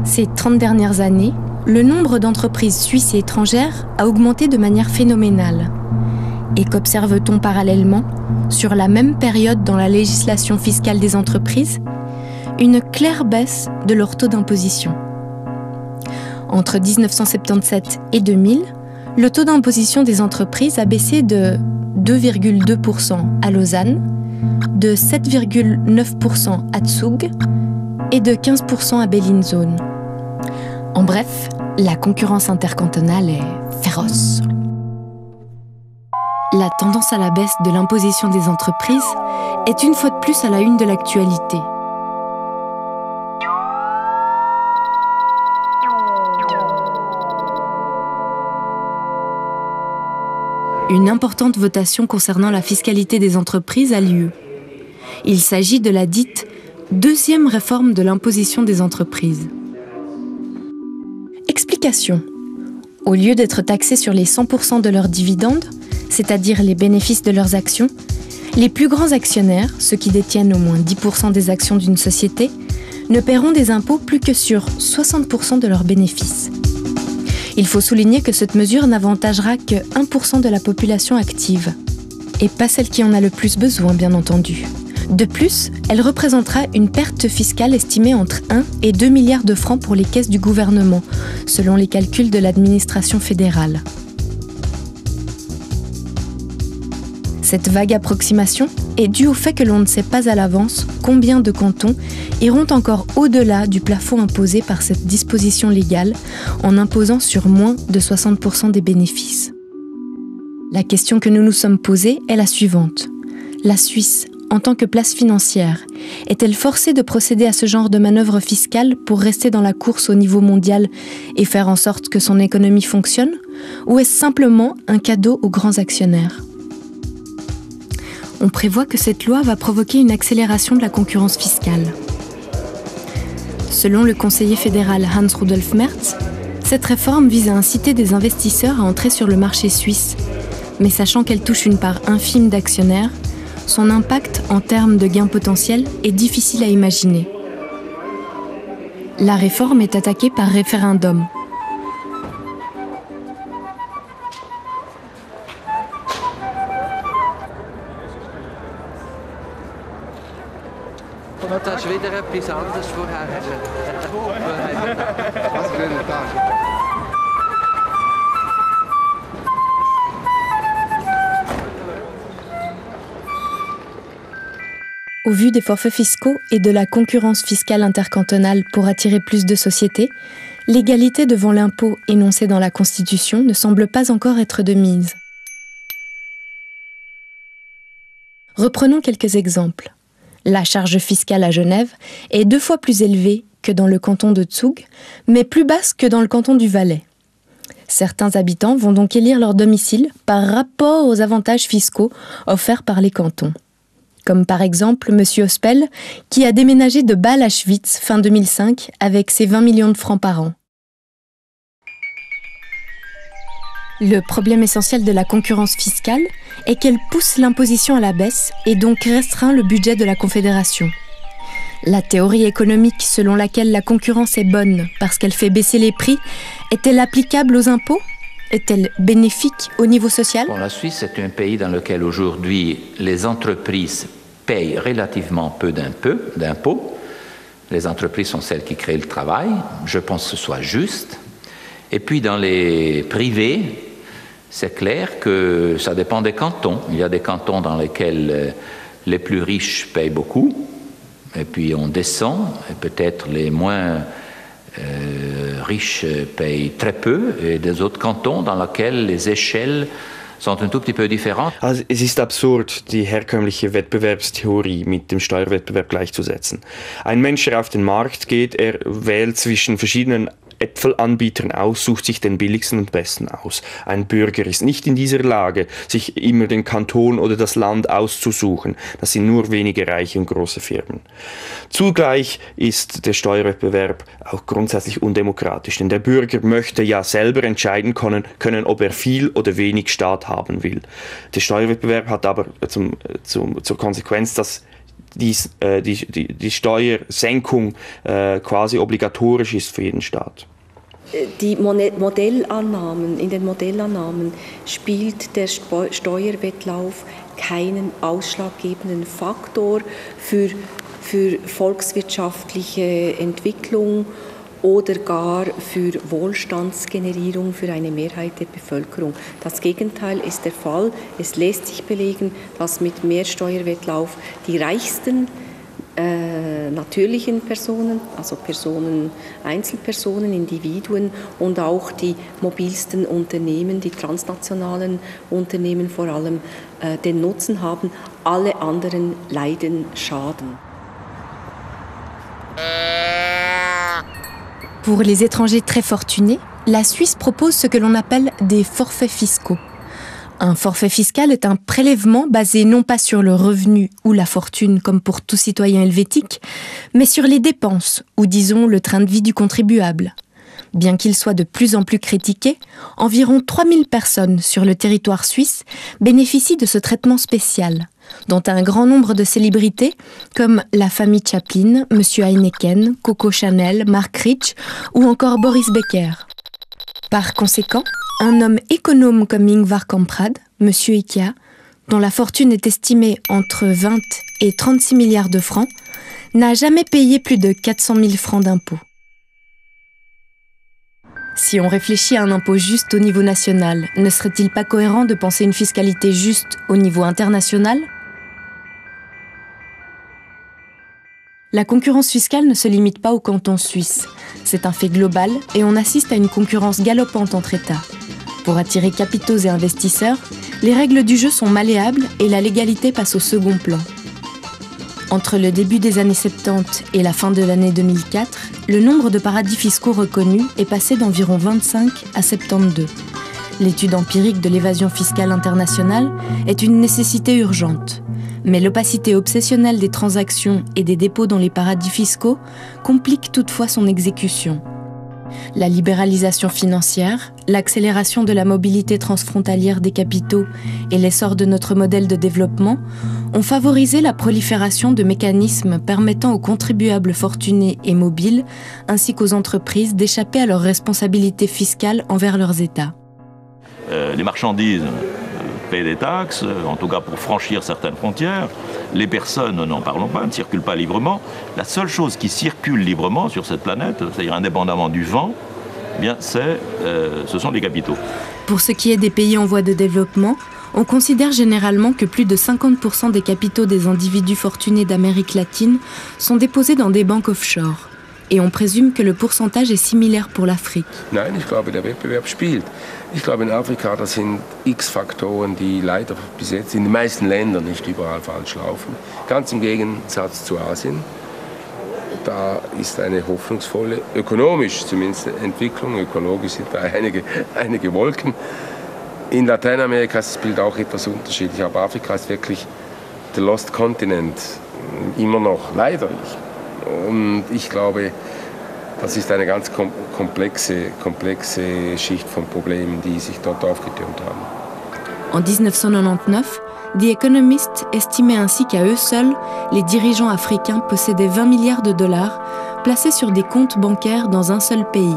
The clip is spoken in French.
Ces 30 dernières années, le nombre d'entreprises suisses et étrangères a augmenté de manière phénoménale. Et qu'observe-t-on parallèlement, sur la même période dans la législation fiscale des entreprises, une claire baisse de leur taux d'imposition. Entre 1977 et 2000, le taux d'imposition des entreprises a baissé de 2,2% à Lausanne, de 7,9% à Zug et de 15% à Bellinzone. En bref, la concurrence intercantonale est féroce. La tendance à la baisse de l'imposition des entreprises est une fois de plus à la une de l'actualité. Une importante votation concernant la fiscalité des entreprises a lieu. Il s'agit de la dite deuxième réforme de l'imposition des entreprises. Explication. Au lieu d'être taxés sur les 100% de leurs dividendes, c'est-à-dire les bénéfices de leurs actions, les plus grands actionnaires, ceux qui détiennent au moins 10% des actions d'une société, ne paieront des impôts plus que sur 60% de leurs bénéfices. Il faut souligner que cette mesure n'avantagera que 1% de la population active, et pas celle qui en a le plus besoin, bien entendu. De plus, elle représentera une perte fiscale estimée entre 1 et 2 milliards de francs pour les caisses du gouvernement, selon les calculs de l'administration fédérale. Cette vague approximation est due au fait que l'on ne sait pas à l'avance combien de cantons iront encore au-delà du plafond imposé par cette disposition légale en imposant sur moins de 60% des bénéfices. La question que nous nous sommes posée est la suivante. La Suisse, en tant que place financière, est-elle forcée de procéder à ce genre de manœuvre fiscale pour rester dans la course au niveau mondial et faire en sorte que son économie fonctionne, ou est-ce simplement un cadeau aux grands actionnaires ? On prévoit que cette loi va provoquer une accélération de la concurrence fiscale. Selon le conseiller fédéral Hans-Rudolf Merz, cette réforme vise à inciter des investisseurs à entrer sur le marché suisse, mais sachant qu'elle touche une part infime d'actionnaires, son impact en termes de gains potentiels est difficile à imaginer. La réforme est attaquée par référendum. Das ist wieder etwas anderes vorher. Was für ein Tag. Au vu des forfaits fiscaux et de la concurrence fiscale intercantonale pour attirer plus de sociétés, l'égalité devant l'impôt énoncée dans la Constitution ne semble pas encore être de mise. Reprenons quelques exemples. La charge fiscale à Genève est 2 fois plus élevée que dans le canton de Zug, mais plus basse que dans le canton du Valais. Certains habitants vont donc élire leur domicile par rapport aux avantages fiscaux offerts par les cantons. Comme par exemple M. Ospel, qui a déménagé de Bâle à Schwyz fin 2005 avec ses 20 millions de francs par an. Le problème essentiel de la concurrence fiscale est qu'elle pousse l'imposition à la baisse et donc restreint le budget de la Confédération. La théorie économique selon laquelle la concurrence est bonne parce qu'elle fait baisser les prix, est-elle applicable aux impôts ? Est-elle bénéfique au niveau social ? Bon, la Suisse est un pays dans lequel aujourd'hui les entreprises payent relativement peu d'impôts. Les entreprises sont celles qui créent le travail. Je pense que ce soit juste. Et puis dans les privés, c'est clair que ça dépend des cantons. Il y a des cantons dans lesquels les plus riches payent beaucoup, et puis on descend, et peut-être les moins riches payent très peu, et des autres cantons dans lesquels les échelles sont ein tout petit peu différentes. Also es ist absurd, die herkömmliche Wettbewerbstheorie mit dem Steuerwettbewerb gleichzusetzen. Ein Mensch, der auf den Markt geht, er wählt zwischen verschiedenen Äpfelanbietern aus, sucht sich den billigsten und besten aus. Ein Bürger ist nicht in dieser Lage, sich immer den Kanton oder das Land auszusuchen. Das sind nur wenige reiche und große Firmen. Zugleich ist der Steuerwettbewerb auch grundsätzlich undemokratisch, denn der Bürger möchte ja selber entscheiden können, ob er viel oder wenig Staat haben will. Der Steuerwettbewerb hat aber zur Konsequenz, dass die Steuersenkung quasi obligatorisch ist für jeden Staat. In den Modellannahmen spielt der Steuerwettlauf keinen ausschlaggebenden Faktor für volkswirtschaftliche Entwicklung oder gar für Wohlstandsgenerierung für eine Mehrheit der Bevölkerung. Das Gegenteil ist der Fall. Es lässt sich belegen, dass mit mehr Steuerwettlauf die reichsten natürlichen Personen, also Personen, Einzelpersonen, Individuen und auch die mobilsten Unternehmen, die transnationalen Unternehmen vor allem, den Nutzen haben. Alle anderen leiden Schaden. Pour les étrangers très fortunés, la Suisse propose ce que l'on appelle des forfaits fiscaux. Un forfait fiscal est un prélèvement basé non pas sur le revenu ou la fortune comme pour tout citoyen helvétique, mais sur les dépenses ou disons le train de vie du contribuable. Bien qu'il soit de plus en plus critiqué, environ 3000 personnes sur le territoire suisse bénéficient de ce traitement spécial, dont un grand nombre de célébrités comme la famille Chaplin, M. Heineken, Coco Chanel, Mark Rich ou encore Boris Becker. Par conséquent, un homme économe comme Ingvar Kamprad, M. Ikea, dont la fortune est estimée entre 20 et 36 milliards de francs, n'a jamais payé plus de 400 000 francs d'impôts. Si on réfléchit à un impôt juste au niveau national, ne serait-il pas cohérent de penser une fiscalité juste au niveau international ? La concurrence fiscale ne se limite pas au canton suisse. C'est un fait global et on assiste à une concurrence galopante entre États. Pour attirer capitaux et investisseurs, les règles du jeu sont malléables et la légalité passe au second plan. Entre le début des années 70 et la fin de l'année 2004, le nombre de paradis fiscaux reconnus est passé d'environ 25 à 72. L'étude empirique de l'évasion fiscale internationale est une nécessité urgente. Mais l'opacité obsessionnelle des transactions et des dépôts dans les paradis fiscaux complique toutefois son exécution. La libéralisation financière, l'accélération de la mobilité transfrontalière des capitaux et l'essor de notre modèle de développement ont favorisé la prolifération de mécanismes permettant aux contribuables fortunés et mobiles, ainsi qu'aux entreprises, d'échapper à leurs responsabilités fiscales envers leurs États. Les marchandises paient des taxes, en tout cas pour franchir certaines frontières. Les personnes, n'en parlons pas, ne circulent pas librement. La seule chose qui circule librement sur cette planète, c'est-à-dire indépendamment du vent, eh bien ce sont les capitaux. Pour ce qui est des pays en voie de développement, on considère généralement que plus de 50% des capitaux des individus fortunés d'Amérique latine sont déposés dans des banques offshore. Et on présume que le pourcentage est similaire pour l'Afrique. Nein, ich glaube, der Wettbewerb spielt. Ich glaube, in Afrika, das sind X-Faktoren, die leider bis jetzt in den meisten Ländern nicht überall falsch laufen. Ganz im Gegensatz zu Asien. Da ist eine hoffnungsvolle, ökonomisch zumindest, Entwicklung. Ökologisch sind da einige Wolken. In Lateinamerika ist das Bild auch etwas unterschiedlich, aber Afrika ist wirklich der Lost Continent, immer noch, leider. Und ich glaube, das ist eine ganz komplexe Schicht von Problemen, die sich dort aufgetürmt haben. En 1999, The Economist estimait ainsi qu'à eux seuls, les dirigeants africains possédaient 20 milliards de dollars placés sur des comptes bancaires dans un seul pays.